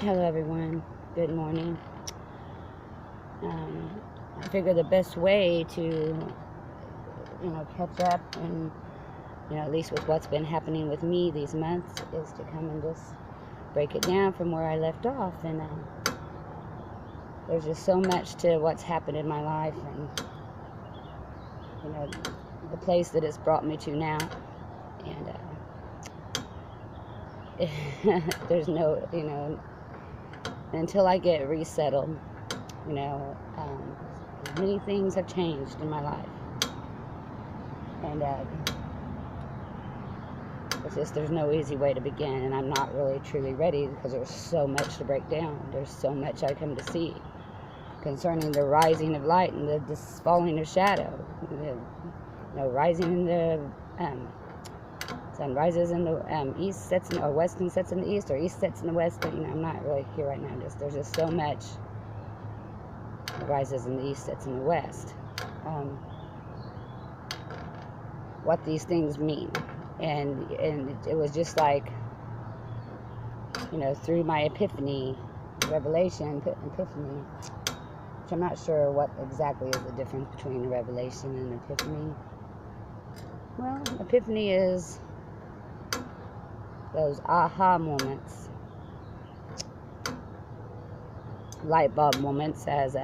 Hello, everyone. Good morning. I figure the best way to, catch up and, at least with what's been happening with me these months is to come and just break it down from where I left off. And there's just so much to what's happened in my life and, the place that it's brought me to now. And there's no, until I get resettled, many things have changed in my life. And it's just, there's no easy way to begin, and I'm not really truly ready because there's so much to break down. There's so much I come to see concerning the rising of light and the falling of shadow. Rising in the sun rises in the east, sets in, or west and sets in the east, or east sets in the west. But I'm not really here right now. There's just so much. It rises in the east, sets in the west. What these things mean, and it was just like, through my epiphany, revelation, epiphany, which I'm not sure what exactly is the difference between a revelation and an epiphany. Well, epiphany is those aha moments, light bulb moments, as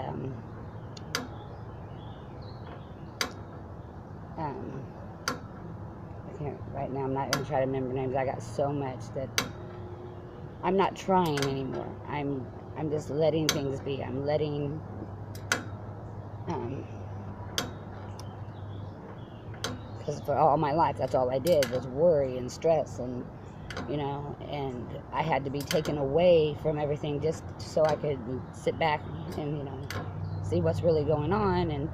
right now I'm not going to try to remember names. I got so much that I'm not trying anymore. I'm just letting things be. I'm letting because for all my life that's all I did was worry and stress, and and I had to be taken away from everything just so I could sit back and see what's really going on, and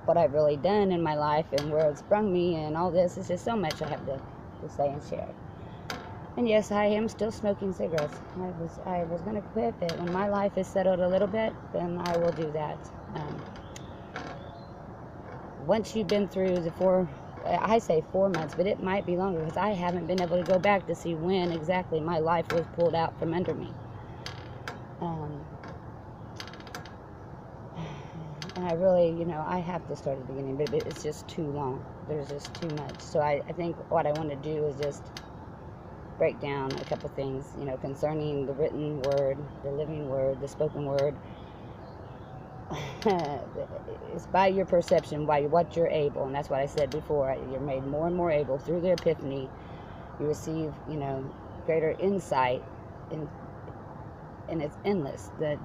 what I've really done in my life and where it's sprung me, and all this. It's just so much I have to say and share. And yes, I am still smoking cigarettes. I was going to quit, but when my life is settled a little bit, then I will do that. Once you've been through I say 4 months, but it might be longer because I haven't been able to go back to see when exactly my life was pulled out from under me. And I really, I have to start at the beginning, but it's just too long. There's just too much. So I think what I want to do is just break down a couple things, concerning the written word, the living word, the spoken word. It's by your perception, by what you're able, and that's what I said before. You're made more and more able through the epiphany. You receive, greater insight, and it's endless. The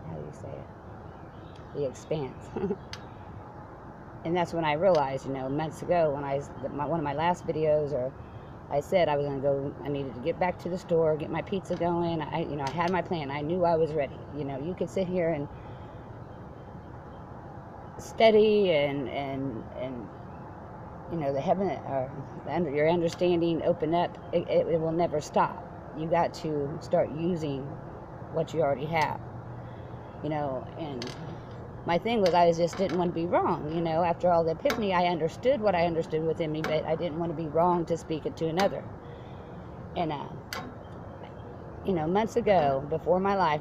how do you say it? The expanse. And that's when I realized, months ago, when one of my last videos, or I said I was going to go, I needed to get back to the store, get my pizza going. I had my plan. I knew I was ready. You could sit here and study and the heaven, or your understanding open up. It will never stop. You got to start using what you already have. And my thing was I just didn't want to be wrong. After all the epiphany, I understood what I understood within me, but I didn't want to be wrong to speak it to another. And, months ago,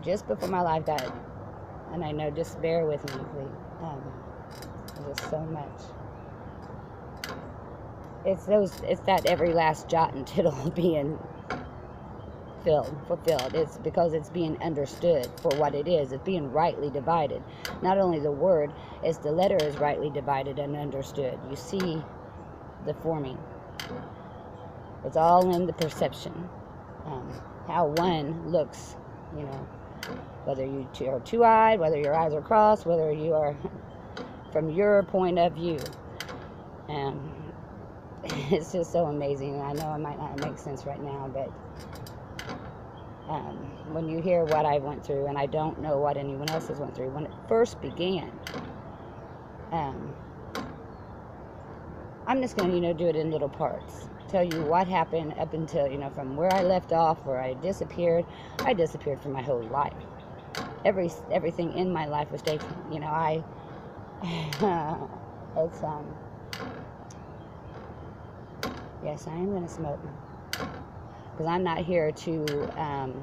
just before my life died, and I know, just bear with me, please. There's just so much. It's that every last jot and tittle being fulfilled. It's because it's being understood for what it is. It's being rightly divided. Not only the word, it's the letter is rightly divided and understood. You see the forming. It's all in the perception. How one looks, whether you are two-eyed, whether your eyes are crossed, whether you are from your point of view. It's just so amazing. I know it might not make sense right now, but when you hear what I went through, and I don't know what anyone else has went through, when it first began, I'm just going to, do it in little parts. Tell you what happened up until, from where I left off, where I disappeared for my whole life. Everything in my life was taken. It's Yes, I am going to smoke. Because I'm not here to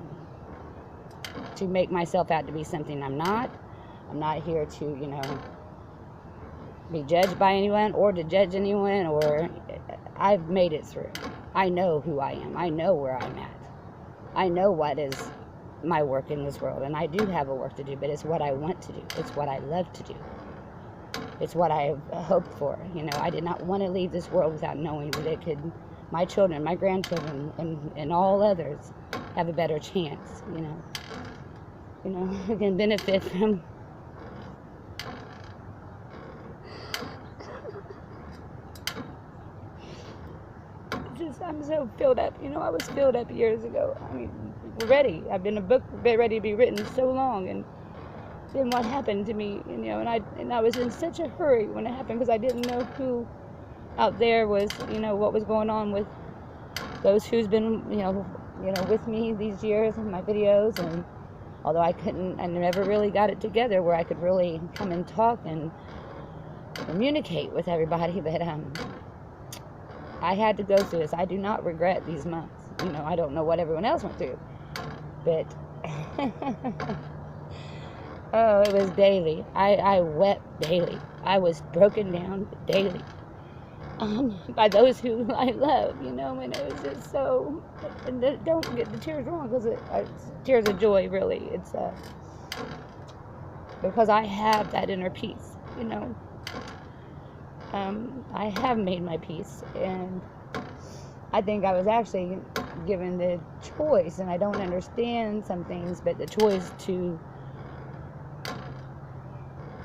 make myself out to be something I'm not. I'm not here to, you know, be judged by anyone or to judge anyone. Or I've made it through. I know who I am. I know where I'm at. I know what is my work in this world. And I do have a work to do, but it's what I want to do. It's what I love to do. It's what I hoped for. You know, I did not want to leave this world without knowing that it could, my children, my grandchildren, and all others have a better chance, you know. You know, who can benefit from I'm so filled up. You know, I was filled up years ago. I mean, ready. I've been a book ready to be written so long, and then what happened to me, you know, and I was in such a hurry when it happened because I didn't know who out there was, you know, what was going on with those who's been, you know, with me these years and my videos. And although I never really got it together where I could really come and talk and communicate with everybody, but I had to go through this. I do not regret these months. You know, I don't know what everyone else went through, but oh, it was daily. I wept daily. I was broken down daily by those who I love, you know, and it was just so, and don't get the tears wrong, because it's tears of joy, really. It's because I have that inner peace, you know. I have made my peace, and I think I was actually given the choice, and I don't understand some things, but the choice to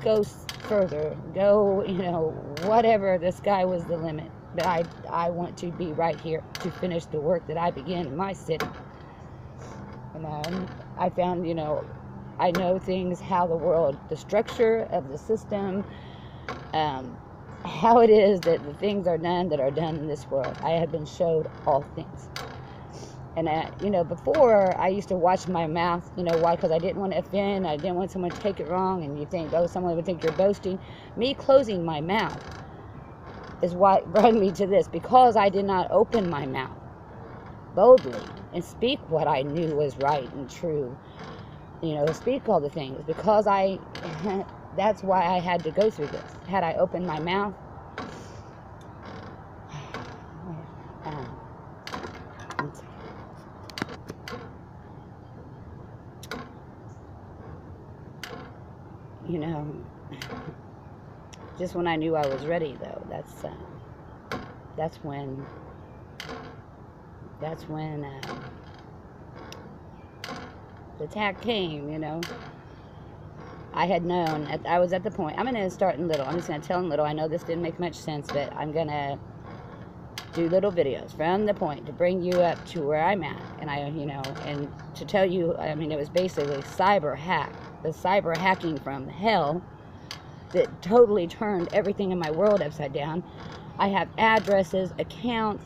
go further, go, you know, whatever, the sky was the limit. But I want to be right here to finish the work that I began in my city. And I found, you know, I know things, how the world, the structure of the system, how it is that the things are done that are done in this world. I have been showed all things. And, you know, before I used to watch my mouth, you know, why? Because I didn't want to offend. I didn't want someone to take it wrong. And you think, oh, someone would think you're boasting. Me closing my mouth is what brought me to this, because I did not open my mouth boldly and speak what I knew was right and true. You know, speak all the things, because that's why I had to go through this. Had I opened my mouth, you know, just when I knew I was ready, though, that's when the attack came, you know. I had known, I was at the point, I'm going to start in little. I'm just going to tell in little. I know this didn't make much sense, but I'm going to do little videos from the point to bring you up to where I'm at. And you know, and to tell you, I mean, it was basically cyber hack, the cyber hacking from hell that totally turned everything in my world upside down. I have addresses, accounts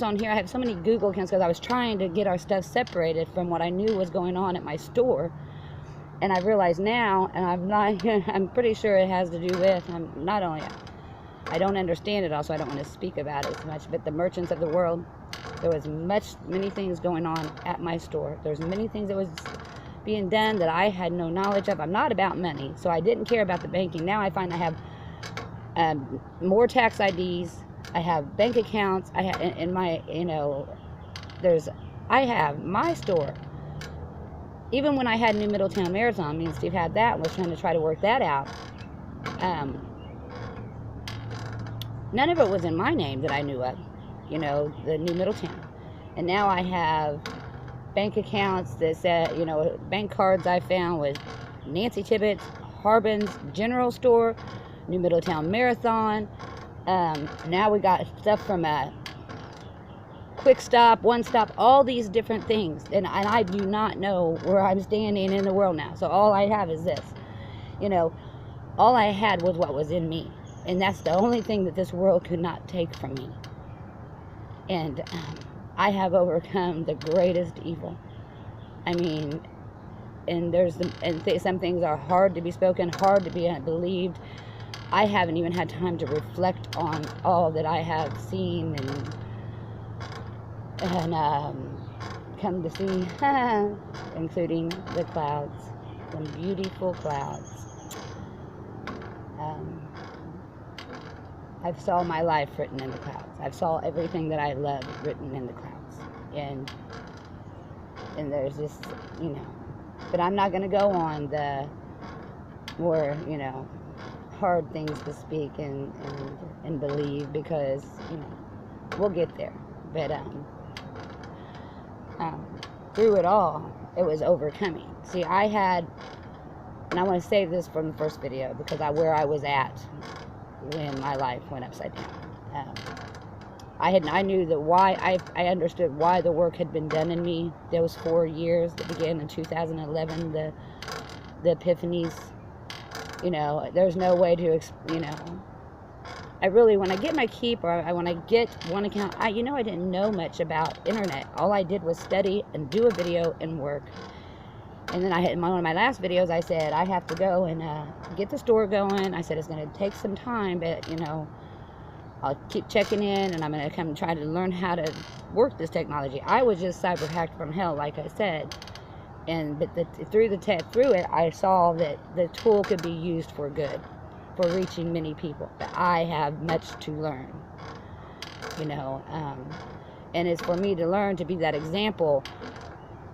on here. I have so many Google accounts because I was trying to get our stuff separated from what I knew was going on at my store. And I realize now, and I'm pretty sure it has to do with, I don't understand it, also I don't want to speak about it as much, but the merchants of the world, there was many things going on at my store. There's many things that was being done that I had no knowledge of. I'm not about money, so I didn't care about the banking. Now I find I have more tax IDs, I have bank accounts, I have in my, you know, I have my store. Even when I had New Middletown Marathon, me and Steve had that and was trying to work that out. None of it was in my name that I knew of, you know, the New Middletown. And now I have bank accounts that said, you know, bank cards I found with Nancy Tibbetts, Harbin's General Store, New Middletown Marathon. Now we got stuff from Quick Stop, One Stop, all these different things. And I do not know where I'm standing in the world now. So all I have is this. You know, all I had was what was in me. And that's the only thing that this world could not take from me. And I have overcome the greatest evil. I mean, and some things are hard to be spoken, hard to be believed. I haven't even had time to reflect on all that I have seen and and come to see, including the clouds, some beautiful clouds. I've saw my life written in the clouds. I've saw everything that I love written in the clouds, and there's just, you know, but I'm not going to go on the more, you know, hard things to speak and believe, because, you know, we'll get there. But through it all, it was overcoming. See, I had, and I want to save this from the first video, because where I was at when my life went upside down. I knew that why, I understood why the work had been done in me those 4 years that began in 2011, the epiphanies. You know, there's no way to, you know, I really, when I get my keep, or when I get one account, you know, I didn't know much about internet. All I did was study and do a video and work. And then in one of my last videos, I said, I have to go and get the store going. I said, it's going to take some time, but, you know, I'll keep checking in, and I'm going to come and try to learn how to work this technology. I was just cyber hacked from hell, like I said. But through it, I saw that the tool could be used for good, for reaching many people. But I have much to learn, you know. And it's for me to learn to be that example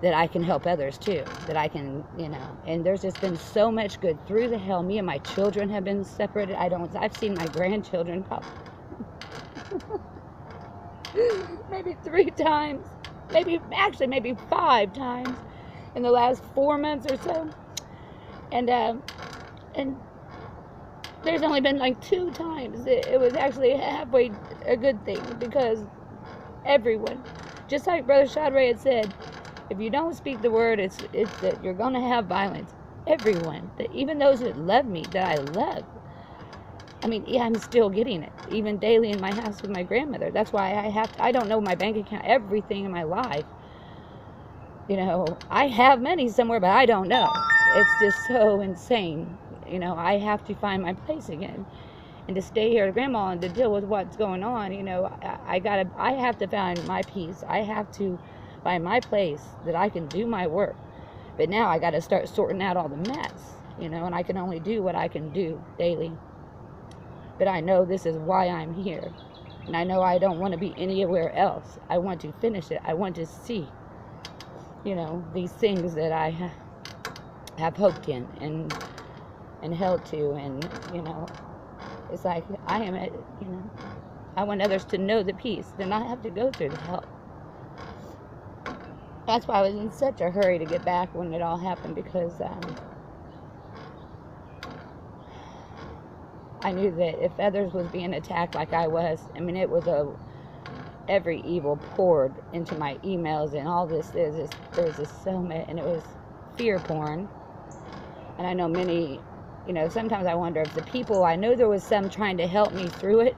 that I can help others too, that I can, you know. And there's just been so much good through the hell. Me and my children have been separated. I've seen my grandchildren probably maybe 3 times, maybe 5 times in the last 4 months or so. And there's only been like 2 times it was actually halfway a good thing, because everyone, just like Brother Shadray had said, if you don't speak the word, it's that you're going to have violence. Everyone, even those that love me, that I love. I mean, yeah, I'm still getting it, even daily in my house with my grandmother. That's why I don't know my bank account, everything in my life. You know, I have money somewhere, but I don't know. It's just so insane. You know, I have to find my place again. And to stay here with Grandma and to deal with what's going on, you know, I have to find my peace. I have to find my place that I can do my work. But now I got to start sorting out all the mess, you know, and I can only do what I can do daily. But I know this is why I'm here. And I know I don't want to be anywhere else. I want to finish it. I want to see, you know, these things that I have hoped in and held to. And, you know, it's like I am, you know, I want others to know the peace, then I have to go through the hell. That's why I was in such a hurry to get back when it all happened, because I knew that if others was being attacked like I was, I mean, it was every evil poured into my emails and all this. There was just so much, and it was fear porn. And I know many, you know, sometimes I wonder if the people, I know there was some trying to help me through it,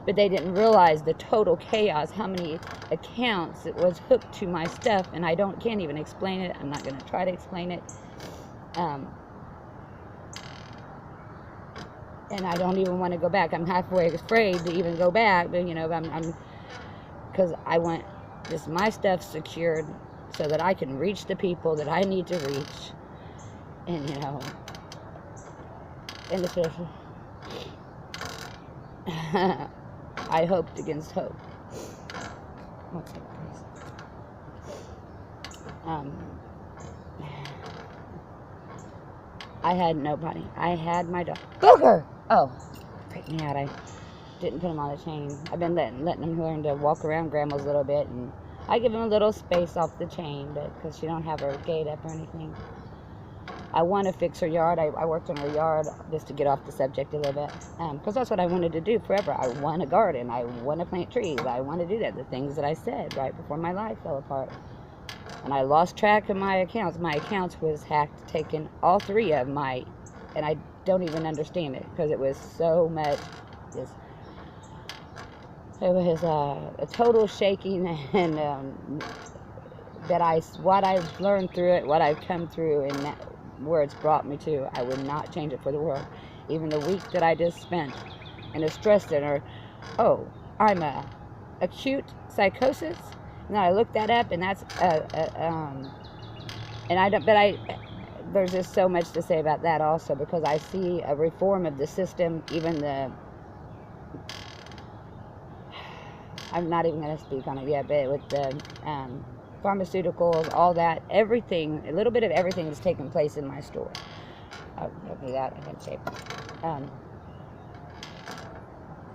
but they didn't realize the total chaos, how many accounts it was hooked to my stuff, and I can't even explain it. I'm not going to try to explain it. And I don't even want to go back. I'm halfway afraid to even go back, but, you know, because I want just my stuff secured so that I can reach the people that I need to reach. And, you know, and it's just, I hoped against hope. What's that, please? I had nobody. I had my dog. Booger! Oh, freaked me out. I didn't put him on a chain. I've been letting him learn to walk around Grandma's a little bit, and I give him a little space off the chain, but because she don't have her gate up or anything. I want to fix her yard. I worked on her yard just to get off the subject a little bit, because that's what I wanted to do forever. I want a garden. I want to plant trees. I want to do that. The things that I said right before my life fell apart. And I lost track of my accounts. My accounts was hacked, taken, all 3 of my, and I don't even understand it, because it was so much, it was a total shaking, and what I've learned through it, what I've come through, and where it's brought me to, I would not change it for the world. Even the week that I just spent in a stress center. Oh, I'm a acute psychosis, And I looked that up, and that's and I don't, but I, there's just so much to say about that also, because I see a reform of the system, even the, I'm not even going to speak on it yet, but with the pharmaceuticals, all that, everything, a little bit of everything is taking place in my store. I'll do that in shape.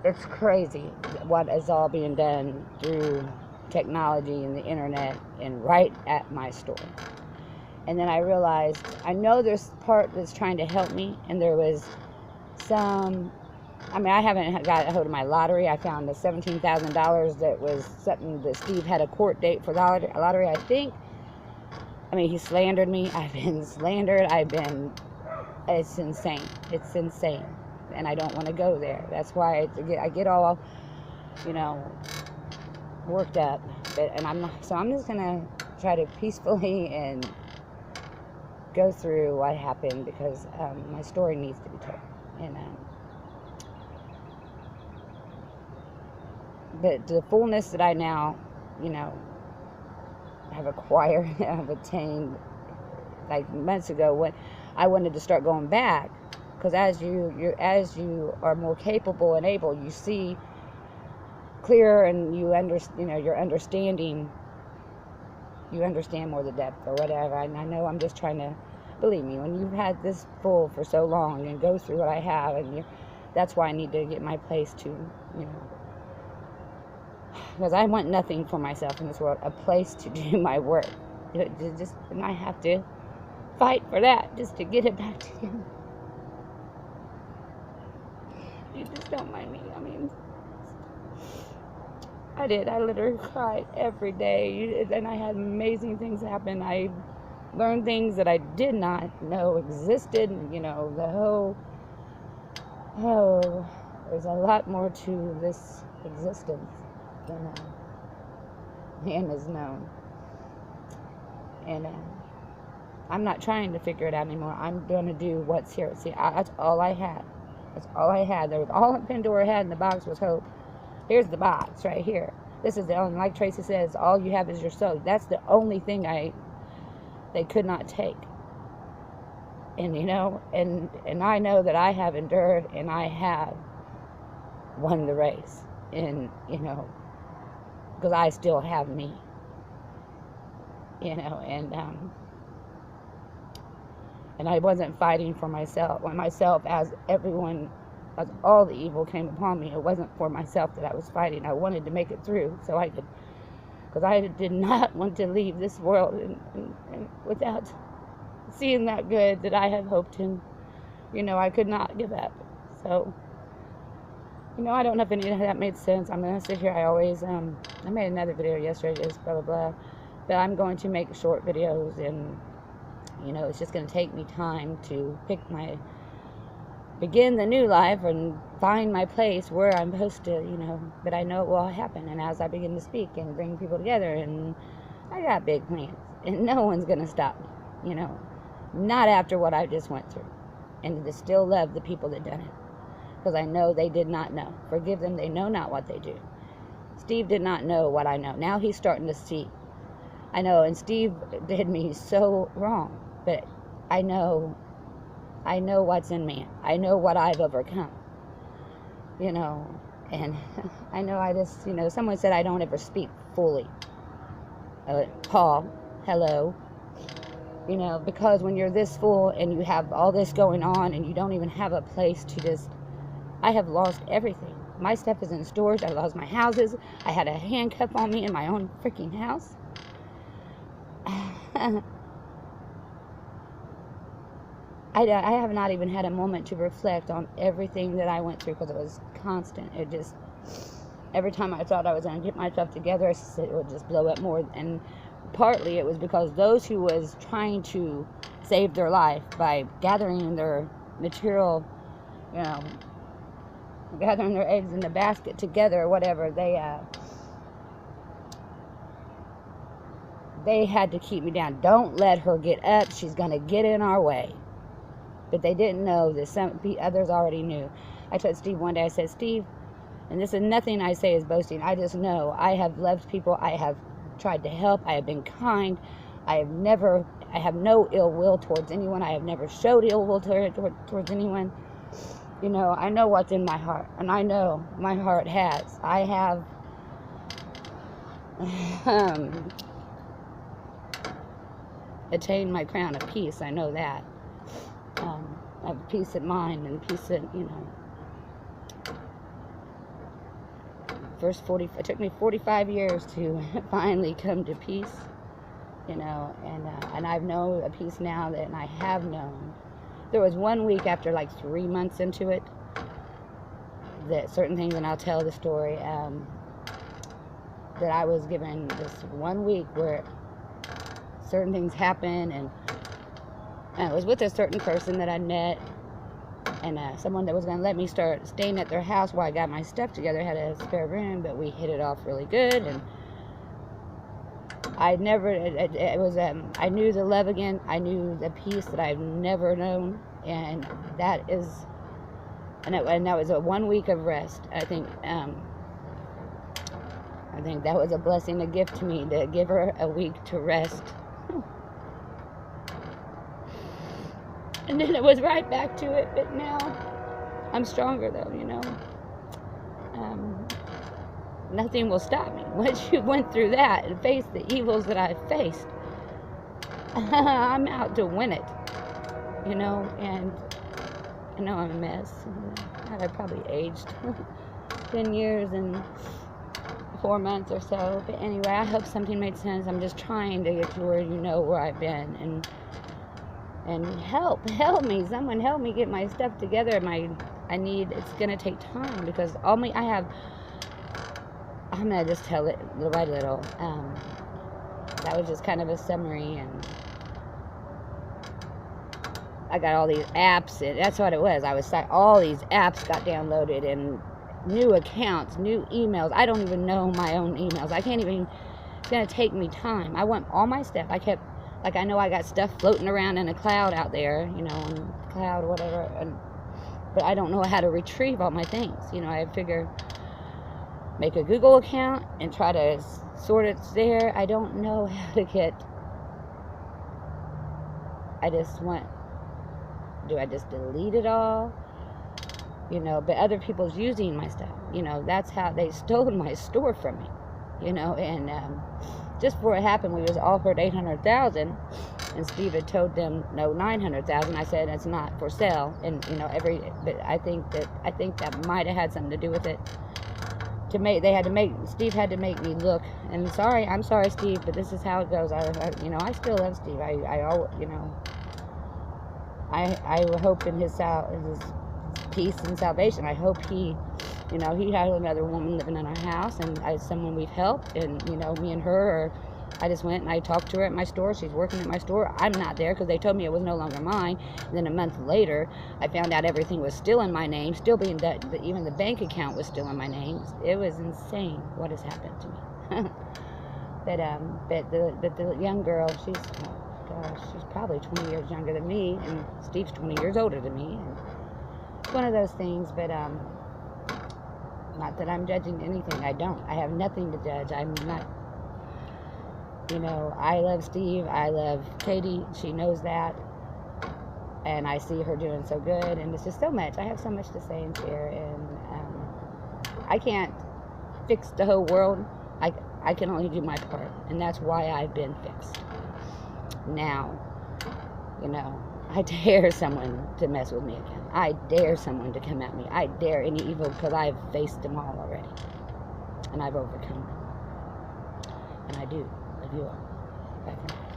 It's crazy what is all being done through technology and the internet and right at my store. And then I realized, I know there's part that's trying to help me, and there was some, I mean, I haven't got a hold of my lottery. I found the $17,000 that was something that Steve had a court date for the lottery, I think. I mean, he slandered me. I've been slandered. It's insane. It's insane. And I don't want to go there. That's why I get all, you know, worked up. And I'm just going to try to peacefully and go through what happened, because my story needs to be told. And but the fullness that I now, you know, have acquired, have attained, like months ago, when I wanted to start going back, because as you are more capable and able, you see clearer, and you you're understanding. You understand more the depth or whatever. And I know I'm just trying to, believe me, when you've had this full for so long and go through what I have, and that's why I need to get my place to, you know, because I want nothing for myself in this world, a place to do my work. And I have to fight for that just to get it back together. You just don't mind me. I mean, I did. I literally cried every day, and I had amazing things happen. I learned things that I did not know existed. You know, there's a lot more to this existence than man is known. And I'm not trying to figure it out anymore. I'm going to do what's here. See, that's all I had. That's all I had. There was all Pandora had in the box was hope. Here's the box right here. This is the only, like Tracy says, all you have is your soul. That's the only thing they could not take. And, you know, and I know that I have endured, and I have won the race. And, you know, because I still have me. You know, and I wasn't fighting for myself as everyone, as all the evil came upon me. It wasn't for myself that I was fighting. I wanted to make it through so I could, because I did not want to leave this world and without seeing that good that I had hoped in. You know, I could not give up. So, you know, I don't know if any of that made sense. I'm going to sit here. I made another video yesterday, just blah, blah, blah. But I'm going to make short videos, and, you know, it's just going to take me time to begin the new life and find my place where I'm supposed to, you know, but I know it will happen. And as I begin to speak and bring people together, and I got big plans, and no one's going to stop me, you know, not after what I just went through. And to still love the people that done it, because I know they did not know. Forgive them, they know not what they do. Steve did not know what I know. Now he's starting to see. I know, and Steve did me so wrong, but I know what's in me. I know what I've overcome, you know, and I know I just, you know, someone said I don't ever speak fully. Paul, hello. You know, because when you're this full and you have all this going on and you don't even have a place to just, I have lost everything. My stuff is in storage. I lost my houses. I had a handcuff on me in my own freaking house. I have not even had a moment to reflect on everything that I went through, because it was constant. It just, every time I thought I was going to get myself together, it would just blow up more. And partly it was because those who was trying to save their life by gathering their material, you know, gathering their eggs in the basket together or whatever, they had to keep me down. Don't let her get up. She's going to get in our way. But they didn't know that some others already knew. I told Steve one day, I said, Steve, and this is nothing I say is boasting, I just know I have loved people. I have tried to help. I have been kind. I have no ill will towards anyone. I have never showed ill will towards anyone. You know, I know what's in my heart, and I know my heart has. I have attained my crown of peace. I know that. I have peace of mind and peace of, you know. It took me 45 years to finally come to peace, you know, and I've known a peace now that I have known. There was 1 week after like 3 months into it that certain things, and I'll tell the story, that I was given this 1 week where certain things happened, and I was with a certain person that I met, and someone that was going to let me start staying at their house while I got my stuff together. Had a spare room, but we hit it off really good, and I knew the love again. I knew the peace that I've never known, and that was a 1 week of rest. I think that was a blessing, a gift to me, to give her a week to rest. And then it was right back to it, but now I'm stronger though, you know. Nothing will stop me. Once you went through that and faced the evils that I faced, I'm out to win it, you know. And I know I'm a mess. I probably aged 10 years and 4 months or so. But anyway, I hope something made sense. I'm just trying to get to where you know where I've been, and help me. Someone help me get my stuff together. It's gonna take time, because I'm gonna just tell it little by little. That was just kind of a summary, and I got all these apps, and that's what it was. All these apps got downloaded, and new accounts, new emails. I don't even know my own emails. It's gonna take me time. I want all my stuff. I know I got stuff floating around in a cloud out there, you know, on the cloud or whatever, but I don't know how to retrieve all my things. You know, I figure make a Google account and try to sort it there. I don't know how to do I just delete it all? You know, but other people's using my stuff. You know, that's how they stole my store from me, you know, and just before it happened, we was offered $800,000, and Steve had told them no, $900,000. I said it's not for sale, and you know but I think that might have had something to do with it. Steve had to make me look, and I'm sorry, Steve, but this is how it goes. I still love Steve. I hope in his peace and salvation. I hope he had another woman living in our house, and someone we've helped, and me and her I just went and I talked to her at my store. She's working at my store. I'm not there because they told me it was no longer mine. And then a month later, I found out everything was still in my name, still being done. Even the bank account was still in my name. It was insane what has happened to me. But the young girl, she's probably 20 years younger than me, and Steve's 20 years older than me. And it's one of those things, but not that I'm judging anything. I have nothing to judge. I'm not. I love Steve. I love Katie. She knows that. And I see her doing so good. And it's just so much. I have so much to say and share. And I can't fix the whole world. I can only do my part. And that's why I've been fixed. Now, I dare someone to mess with me again. I dare someone to come at me. I dare any evil, because I've faced them all already. And I've overcome them. And I do. Love you all. Bye for now.